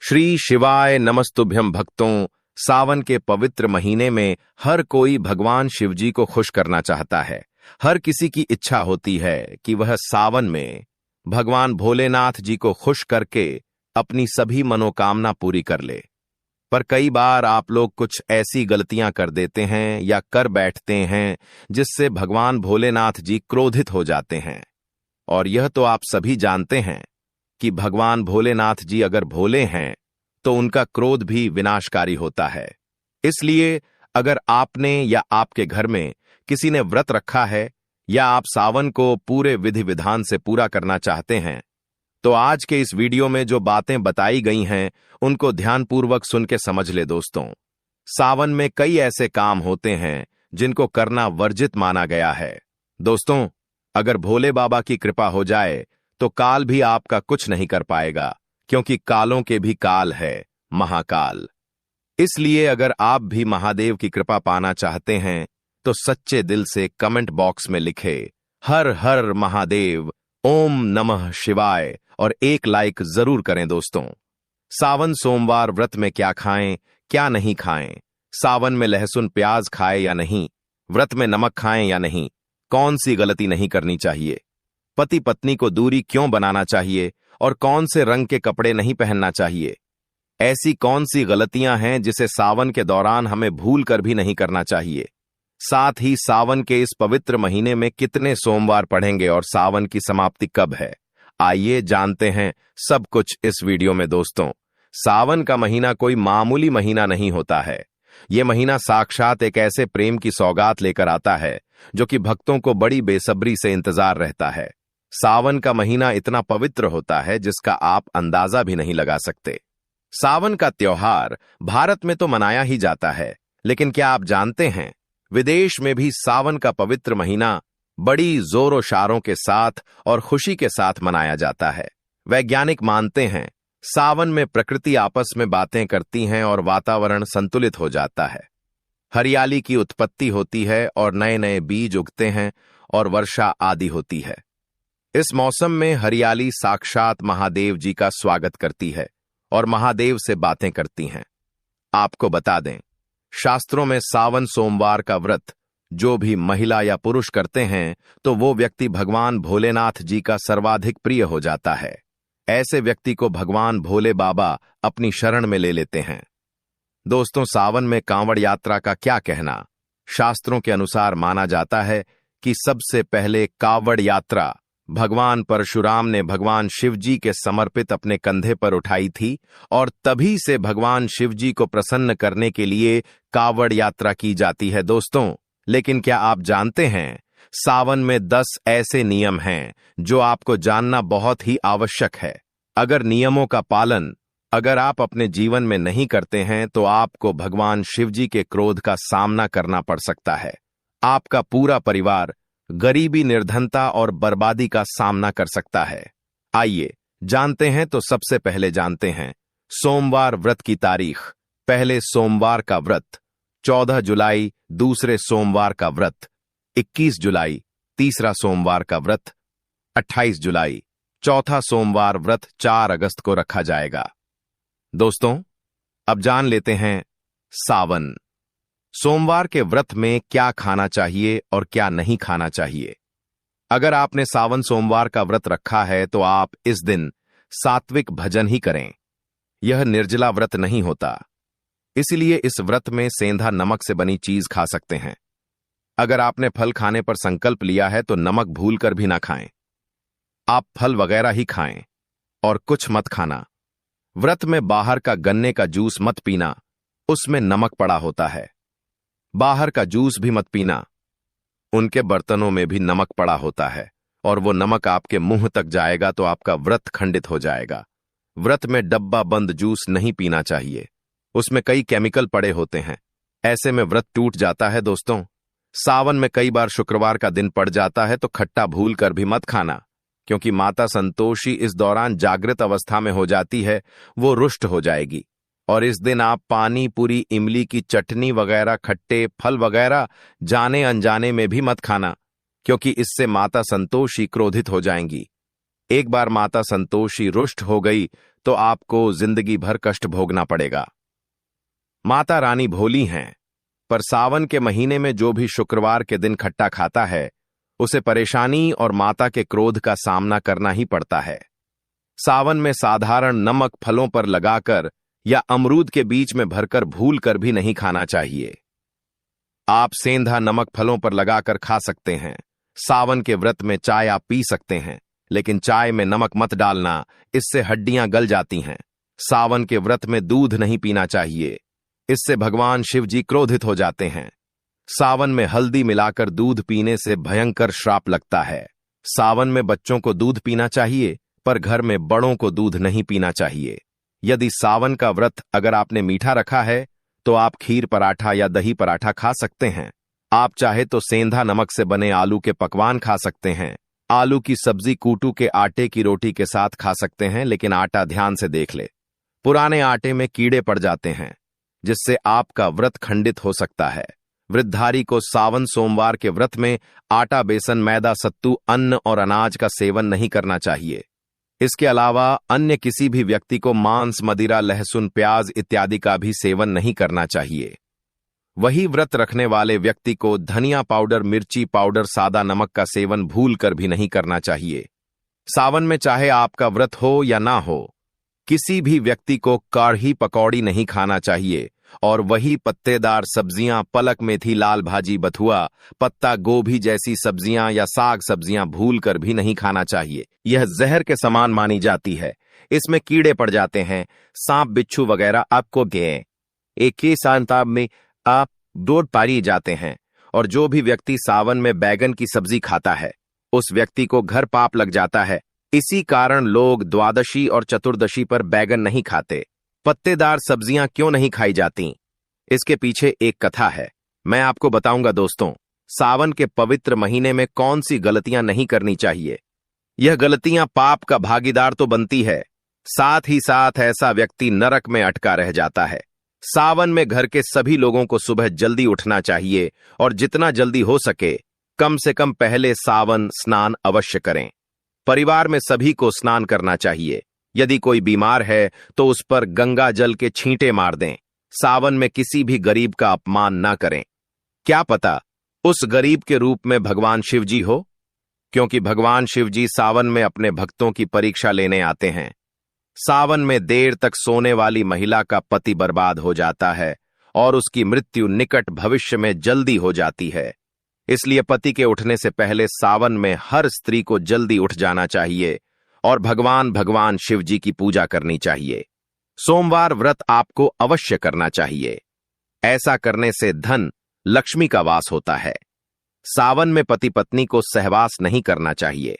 श्री शिवाय नमस्तुभ्यं भक्तों। सावन के पवित्र महीने में हर कोई भगवान शिवजी को खुश करना चाहता है। हर किसी की इच्छा होती है कि वह सावन में भगवान भोलेनाथ जी को खुश करके अपनी सभी मनोकामना पूरी कर ले। पर कई बार आप लोग कुछ ऐसी गलतियां कर देते हैं या कर बैठते हैं जिससे भगवान भोलेनाथ जी क्रोधित हो जाते हैं। और यह तो आप सभी जानते हैं कि भगवान भोलेनाथ जी अगर भोले हैं तो उनका क्रोध भी विनाशकारी होता है। इसलिए अगर आपने या आपके घर में किसी ने व्रत रखा है या आप सावन को पूरे विधि विधान से पूरा करना चाहते हैं तो आज के इस वीडियो में जो बातें बताई गई हैं उनको ध्यानपूर्वक सुन के समझ ले दोस्तों। सावन में कई ऐसे काम होते हैं जिनको करना वर्जित माना गया है। दोस्तों, अगर भोले बाबा की कृपा हो जाए तो काल भी आपका कुछ नहीं कर पाएगा, क्योंकि कालों के भी काल है महाकाल। इसलिए अगर आप भी महादेव की कृपा पाना चाहते हैं तो सच्चे दिल से कमेंट बॉक्स में लिखे हर हर महादेव, ओम नमः शिवाय और एक लाइक जरूर करें दोस्तों। सावन सोमवार व्रत में क्या खाएं, क्या नहीं खाएं, सावन में लहसुन प्याज खाएं या नहीं, व्रत में नमक खाएं या नहीं, कौन सी गलती नहीं करनी चाहिए, पति पत्नी को दूरी क्यों बनाना चाहिए और कौन से रंग के कपड़े नहीं पहनना चाहिए, ऐसी कौन सी गलतियां हैं जिसे सावन के दौरान हमें भूल कर भी नहीं करना चाहिए। साथ ही सावन के इस पवित्र महीने में कितने सोमवार पड़ेंगे और सावन की समाप्ति कब है, आइए जानते हैं सब कुछ इस वीडियो में दोस्तों। सावन का महीना कोई मामूली महीना नहीं होता है। यह महीना साक्षात एक ऐसे प्रेम की सौगात लेकर आता है जो कि भक्तों को बड़ी बेसब्री से इंतजार रहता है। सावन का महीना इतना पवित्र होता है जिसका आप अंदाजा भी नहीं लगा सकते। सावन का त्योहार भारत में तो मनाया ही जाता है, लेकिन क्या आप जानते हैं विदेश में भी सावन का पवित्र महीना बड़ी जोरों शारों के साथ और खुशी के साथ मनाया जाता है। वैज्ञानिक मानते हैं सावन में प्रकृति आपस में बातें करती हैं और वातावरण संतुलित हो जाता है। हरियाली की उत्पत्ति होती है और नए नए बीज उगते हैं और वर्षा आदि होती है। इस मौसम में हरियाली साक्षात महादेव जी का स्वागत करती है और महादेव से बातें करती हैं। आपको बता दें, शास्त्रों में सावन सोमवार का व्रत जो भी महिला या पुरुष करते हैं तो वो व्यक्ति भगवान भोलेनाथ जी का सर्वाधिक प्रिय हो जाता है। ऐसे व्यक्ति को भगवान भोले बाबा अपनी शरण में ले लेते हैं। दोस्तों, सावन में कांवड़ यात्रा का क्या कहना। शास्त्रों के अनुसार माना जाता है कि सबसे पहले कांवड़ यात्रा भगवान परशुराम ने भगवान शिवजी के समर्पित अपने कंधे पर उठाई थी और तभी से भगवान शिवजी को प्रसन्न करने के लिए कांवड़ यात्रा की जाती है दोस्तों। लेकिन क्या आप जानते हैं सावन में 10 ऐसे नियम हैं जो आपको जानना बहुत ही आवश्यक है। अगर नियमों का पालन अगर आप अपने जीवन में नहीं करते हैं तो आपको भगवान शिवजी के क्रोध का सामना करना पड़ सकता है। आपका पूरा परिवार गरीबी, निर्धनता और बर्बादी का सामना कर सकता है। आइए जानते हैं। तो सबसे पहले जानते हैं सोमवार व्रत की तारीख। पहले सोमवार का व्रत 14 जुलाई, दूसरे सोमवार का व्रत 21 जुलाई, तीसरा सोमवार का व्रत 28 जुलाई, चौथा सोमवार व्रत 4 अगस्त को रखा जाएगा। दोस्तों, अब जान लेते हैं सावन सोमवार के व्रत में क्या खाना चाहिए और क्या नहीं खाना चाहिए। अगर आपने सावन सोमवार का व्रत रखा है तो आप इस दिन सात्विक भजन ही करें। यह निर्जला व्रत नहीं होता, इसलिए इस व्रत में सेंधा नमक से बनी चीज खा सकते हैं। अगर आपने फल खाने पर संकल्प लिया है तो नमक भूलकर भी ना खाएं। आप फल वगैरह ही खाएं और कुछ मत खाना। व्रत में बाहर का गन्ने का जूस मत पीना, उसमें नमक पड़ा होता है। बाहर का जूस भी मत पीना, उनके बर्तनों में भी नमक पड़ा होता है और वो नमक आपके मुंह तक जाएगा तो आपका व्रत खंडित हो जाएगा। व्रत में डब्बा बंद जूस नहीं पीना चाहिए, उसमें कई केमिकल पड़े होते हैं। ऐसे में व्रत टूट जाता है दोस्तों। सावन में कई बार शुक्रवार का दिन पड़ जाता है तो खट्टा भूल कर भी मत खाना, क्योंकि माता संतोषी इस दौरान जागृत अवस्था में हो जाती है, वो रुष्ट हो जाएगी। और इस दिन आप पानी पूरी, इमली की चटनी वगैरह, खट्टे फल वगैरह जाने अनजाने में भी मत खाना, क्योंकि इससे माता संतोषी क्रोधित हो जाएंगी। एक बार माता संतोषी रुष्ट हो गई तो आपको जिंदगी भर कष्ट भोगना पड़ेगा। माता रानी भोली हैं, पर सावन के महीने में जो भी शुक्रवार के दिन खट्टा खाता है उसे परेशानी और माता के क्रोध का सामना करना ही पड़ता है। सावन में साधारण नमक फलों पर लगाकर या अमरूद के बीच में भरकर भूल कर भी नहीं खाना चाहिए। आप सेंधा नमक फलों पर लगाकर खा सकते हैं। सावन के व्रत में चाय आप पी सकते हैं, लेकिन चाय में नमक मत डालना, इससे हड्डियां गल जाती हैं। सावन के व्रत में दूध नहीं पीना चाहिए, इससे भगवान शिव जी क्रोधित हो जाते हैं। सावन में हल्दी मिलाकर दूध पीने से भयंकर श्राप लगता है। सावन में बच्चों को दूध पीना चाहिए, पर घर में बड़ों को दूध नहीं पीना चाहिए। यदि सावन का व्रत अगर आपने मीठा रखा है तो आप खीर पराठा या दही पराठा खा सकते हैं। आप चाहे तो सेंधा नमक से बने आलू के पकवान खा सकते हैं। आलू की सब्जी कूटू के आटे की रोटी के साथ खा सकते हैं, लेकिन आटा ध्यान से देख ले, पुराने आटे में कीड़े पड़ जाते हैं, जिससे आपका व्रत खंडित हो सकता है। व्रतधारी को सावन सोमवार के व्रत में आटा, बेसन, मैदा, सत्तू, अन्न और अनाज का सेवन नहीं करना चाहिए। इसके अलावा अन्य किसी भी व्यक्ति को मांस, मदिरा, लहसुन, प्याज इत्यादि का भी सेवन नहीं करना चाहिए। वही व्रत रखने वाले व्यक्ति को धनिया पाउडर, मिर्ची पाउडर, सादा नमक का सेवन भूल कर भी नहीं करना चाहिए। सावन में चाहे आपका व्रत हो या ना हो, किसी भी व्यक्ति को कढ़ी पकौड़ी नहीं खाना चाहिए, और वही पत्तेदार सब्जियां, पलक मेथी, लाल भाजी, बथुआ, पत्ता गोभी जैसी सब्जियां या साग सब्जियां भूल कर भी नहीं खाना चाहिए। यह जहर के समान मानी जाती है। इसमें कीड़े पड़ जाते हैं, सांप, बिच्छू वगैरह आपको गए एक ही सांताब में आप दौड़ पारी जाते हैं। और जो भी व्यक्ति सावन में बैगन की सब्जी खाता है उस व्यक्ति को घर पाप लग जाता है। इसी कारण लोग द्वादशी और चतुर्दशी पर बैगन नहीं खाते। पत्तेदार सब्जियां क्यों नहीं खाई जाती, इसके पीछे एक कथा है, मैं आपको बताऊंगा। दोस्तों, सावन के पवित्र महीने में कौन सी गलतियां नहीं करनी चाहिए। यह गलतियां पाप का भागीदार तो बनती है, साथ ही साथ ऐसा व्यक्ति नरक में अटका रह जाता है। सावन में घर के सभी लोगों को सुबह जल्दी उठना चाहिए और जितना जल्दी हो सके कम से कम पहले सावन स्नान अवश्य करें। परिवार में सभी को स्नान करना चाहिए। यदि कोई बीमार है तो उस पर गंगा जल के छींटे मार दें। सावन में किसी भी गरीब का अपमान न करें। क्या पता उस गरीब के रूप में भगवान शिव जी हो, क्योंकि भगवान शिव जी सावन में अपने भक्तों की परीक्षा लेने आते हैं। सावन में देर तक सोने वाली महिला का पति बर्बाद हो जाता है और उसकी मृत्यु निकट भविष्य में जल्दी हो जाती है। इसलिए पति के उठने से पहले सावन में हर स्त्री को जल्दी उठ जाना चाहिए और भगवान शिव जी की पूजा करनी चाहिए। सोमवार व्रत आपको अवश्य करना चाहिए। ऐसा करने से धन, लक्ष्मी का वास होता है। सावन में पति पत्नी को सहवास नहीं करना चाहिए।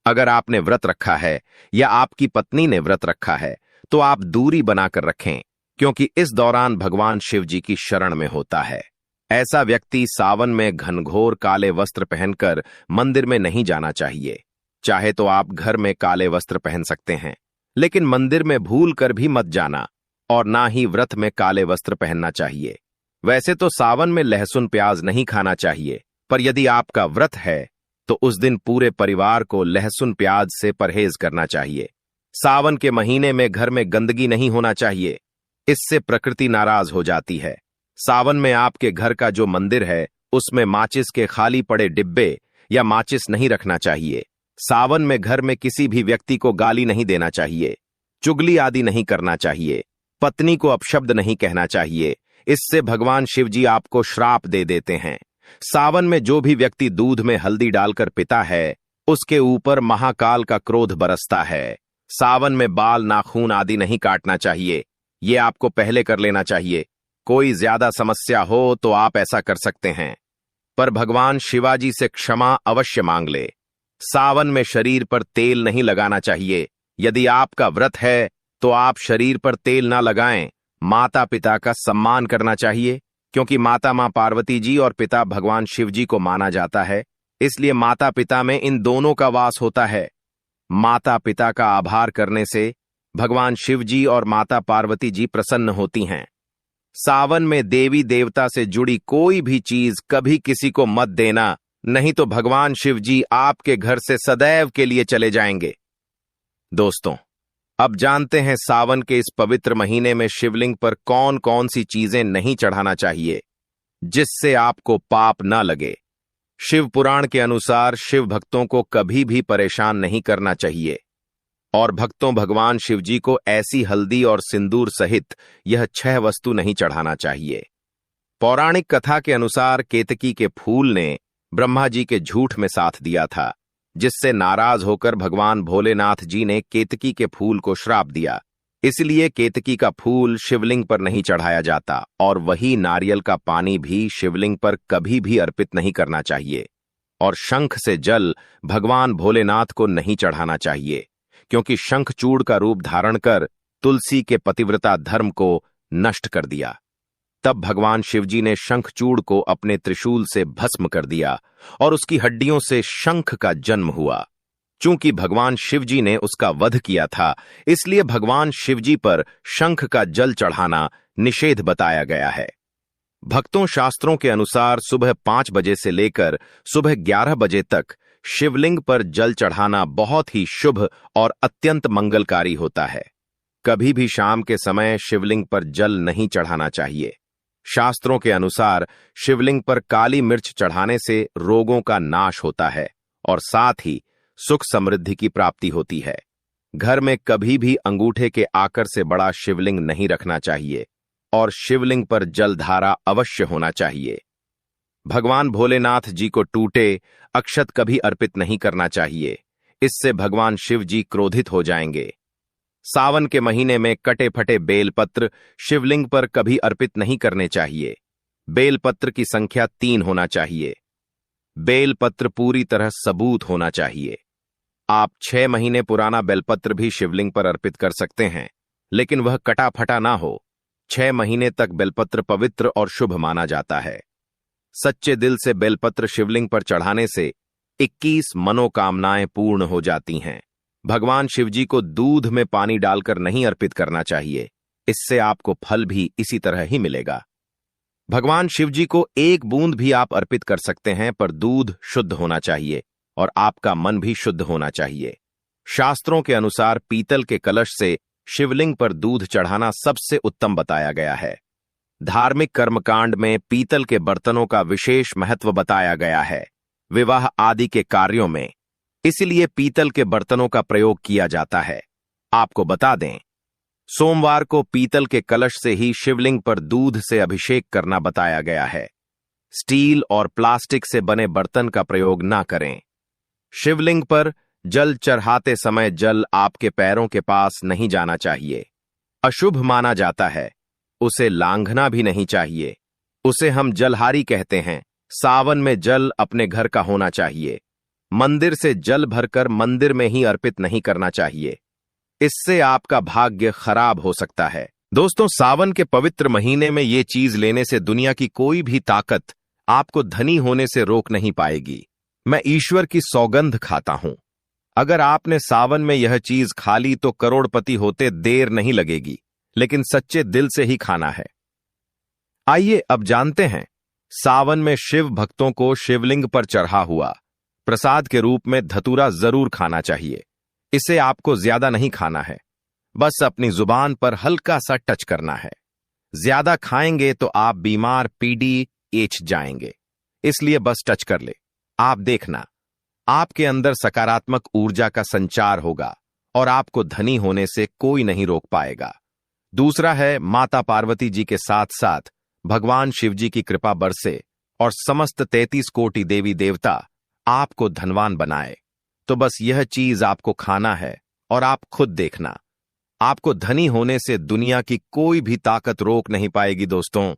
अगर आपने व्रत रखा है या आपकी पत्नी ने व्रत रखा है तो आप दूरी बनाकर रखें, क्योंकि इस दौरान भगवान शिव जी की शरण में होता है। ऐसा व्यक्ति सावन में घनघोर काले वस्त्र पहनकर मंदिर में नहीं जाना चाहिए। चाहे तो आप घर में काले वस्त्र पहन सकते हैं, लेकिन मंदिर में भूल कर भी मत जाना, और ना ही व्रत में काले वस्त्र पहनना चाहिए। वैसे तो सावन में लहसुन, प्याज नहीं खाना चाहिए, पर यदि आपका व्रत है तो उस दिन पूरे परिवार को लहसुन प्याज से परहेज करना चाहिए। सावन के महीने में घर में गंदगी नहीं होना चाहिए, इससे प्रकृति नाराज हो जाती है। सावन में आपके घर का जो मंदिर है उसमें माचिस के खाली पड़े डिब्बे या माचिस नहीं रखना चाहिए। सावन में घर में किसी भी व्यक्ति को गाली नहीं देना चाहिए, चुगली आदि नहीं करना चाहिए, पत्नी को अपशब्द नहीं कहना चाहिए, इससे भगवान शिव जी आपको श्राप दे देते हैं। सावन में जो भी व्यक्ति दूध में हल्दी डालकर पीता है उसके ऊपर महाकाल का क्रोध बरसता है। सावन में बाल, नाखून आदि नहीं काटना चाहिए, ये आपको पहले कर लेना चाहिए। कोई ज्यादा समस्या हो तो आप ऐसा कर सकते हैं, पर भगवान शिवाजी से क्षमा अवश्य मांग ले। सावन में शरीर पर तेल नहीं लगाना चाहिए। यदि आपका व्रत है तो आप शरीर पर तेल ना लगाएं। माता पिता का सम्मान करना चाहिए, क्योंकि माता मां पार्वती जी और पिता भगवान शिव जी को माना जाता है, इसलिए माता पिता में इन दोनों का वास होता है। माता पिता का आभार करने से भगवान शिव जी और माता पार्वती जी प्रसन्न होती हैं। सावन में देवी देवता से जुड़ी कोई भी चीज कभी किसी को मत देना, नहीं तो भगवान शिव जी आपके घर से सदैव के लिए चले जाएंगे। दोस्तों, अब जानते हैं सावन के इस पवित्र महीने में शिवलिंग पर कौन कौन सी चीजें नहीं चढ़ाना चाहिए जिससे आपको पाप न लगे। शिव पुराण के अनुसार शिव भक्तों को कभी भी परेशान नहीं करना चाहिए और भक्तों भगवान शिवजी को ऐसी हल्दी और सिंदूर सहित यह 6 वस्तु नहीं चढ़ाना चाहिए। पौराणिक कथा के अनुसार केतकी के फूल ने ब्रह्मा जी के झूठ में साथ दिया था, जिससे नाराज होकर भगवान भोलेनाथ जी ने केतकी के फूल को श्राप दिया। इसलिए केतकी का फूल शिवलिंग पर नहीं चढ़ाया जाता और वही नारियल का पानी भी शिवलिंग पर कभी भी अर्पित नहीं करना चाहिए। और शंख से जल भगवान भोलेनाथ को नहीं चढ़ाना चाहिए, क्योंकि शंखचूड़ का रूप धारण कर तुलसी के पतिव्रता धर्म को नष्ट कर दिया। तब भगवान शिवजी ने शंखचूड़ को अपने त्रिशूल से भस्म कर दिया और उसकी हड्डियों से शंख का जन्म हुआ। चूंकि भगवान शिवजी ने उसका वध किया था, इसलिए भगवान शिवजी पर शंख का जल चढ़ाना निषेध बताया गया है। भक्तों, शास्त्रों के अनुसार सुबह 5 बजे से लेकर सुबह 11 बजे तक शिवलिंग पर जल चढ़ाना बहुत ही शुभ और अत्यंत मंगलकारी होता है। कभी भी शाम के समय शिवलिंग पर जल नहीं चढ़ाना चाहिए। शास्त्रों के अनुसार शिवलिंग पर काली मिर्च चढ़ाने से रोगों का नाश होता है और साथ ही सुख समृद्धि की प्राप्ति होती है। घर में कभी भी अंगूठे के आकर से बड़ा शिवलिंग नहीं रखना चाहिए और शिवलिंग पर जलधारा अवश्य होना चाहिए। भगवान भोलेनाथ जी को टूटे अक्षत कभी अर्पित नहीं करना चाहिए, इससे भगवान शिव जी क्रोधित हो जाएंगे। सावन के महीने में कटे फटे बेलपत्र शिवलिंग पर कभी अर्पित नहीं करने चाहिए। बेलपत्र की संख्या 3 होना चाहिए। बेलपत्र पूरी तरह सबूत होना चाहिए। आप 6 महीने पुराना बेलपत्र भी शिवलिंग पर अर्पित कर सकते हैं, लेकिन वह कटा फटा ना हो। 6 महीने तक बेलपत्र पवित्र और शुभ माना जाता है। सच्चे दिल से बेलपत्र शिवलिंग पर चढ़ाने से 21 मनोकामनाएं पूर्ण हो जाती हैं। भगवान शिवजी को दूध में पानी डालकर नहीं अर्पित करना चाहिए, इससे आपको फल भी इसी तरह ही मिलेगा। भगवान शिवजी को 1 बूंद भी आप अर्पित कर सकते हैं, पर दूध शुद्ध होना चाहिए और आपका मन भी शुद्ध होना चाहिए। शास्त्रों के अनुसार पीतल के कलश से शिवलिंग पर दूध चढ़ाना सबसे उत्तम बताया गया है। धार्मिक कर्मकांड में पीतल के बर्तनों का विशेष महत्व बताया गया है, विवाह आदि के कार्यों में, इसलिए पीतल के बर्तनों का प्रयोग किया जाता है। आपको बता दें, सोमवार को पीतल के कलश से ही शिवलिंग पर दूध से अभिषेक करना बताया गया है। स्टील और प्लास्टिक से बने बर्तन का प्रयोग ना करें। शिवलिंग पर जल चढ़ाते समय जल आपके पैरों के पास नहीं जाना चाहिए, अशुभ माना जाता है। उसे लांघना भी नहीं चाहिए, उसे हम जलहारी कहते हैं। सावन में जल अपने घर का होना चाहिए। मंदिर से जल भरकर मंदिर में ही अर्पित नहीं करना चाहिए, इससे आपका भाग्य खराब हो सकता है। दोस्तों, सावन के पवित्र महीने में ये चीज लेने से दुनिया की कोई भी ताकत आपको धनी होने से रोक नहीं पाएगी। मैं ईश्वर की सौगंध खाता हूं, अगर आपने सावन में यह चीज खा ली तो करोड़पति होते देर नहीं लगेगी, लेकिन सच्चे दिल से ही खाना है। आइए अब जानते हैं, सावन में शिव भक्तों को शिवलिंग पर चढ़ा हुआ प्रसाद के रूप में धतूरा जरूर खाना चाहिए। इसे आपको ज्यादा नहीं खाना है, बस अपनी जुबान पर हल्का सा टच करना है। ज्यादा खाएंगे तो आप बीमार पीड़ित जाएंगे, इसलिए बस टच कर ले। आप देखना, आपके अंदर सकारात्मक ऊर्जा का संचार होगा और आपको धनी होने से कोई नहीं रोक पाएगा। दूसरा है, माता पार्वती जी के साथ साथ भगवान शिवजी की कृपा बरसे और समस्त 33 कोटि देवी देवता आपको धनवान बनाए। तो बस यह चीज आपको खाना है और आप खुद देखना, आपको धनी होने से दुनिया की कोई भी ताकत रोक नहीं पाएगी। दोस्तों,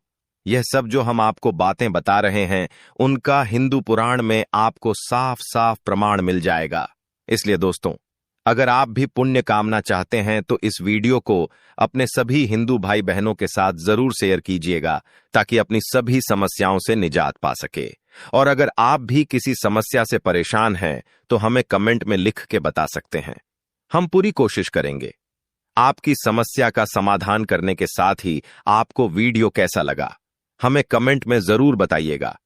यह सब जो हम आपको बातें बता रहे हैं, उनका हिंदू पुराण में आपको साफ साफ प्रमाण मिल जाएगा। इसलिए दोस्तों, अगर आप भी पुण्य कामना चाहते हैं तो इस वीडियो को अपने सभी हिंदू भाई बहनों के साथ जरूर शेयर कीजिएगा, ताकि अपनी सभी समस्याओं से निजात पा सके। और अगर आप भी किसी समस्या से परेशान हैं तो हमें कमेंट में लिख के बता सकते हैं, हम पूरी कोशिश करेंगे। आपकी समस्या का समाधान करने के साथ ही आपको वीडियो कैसा लगा, हमें कमेंट में जरूर बताइएगा।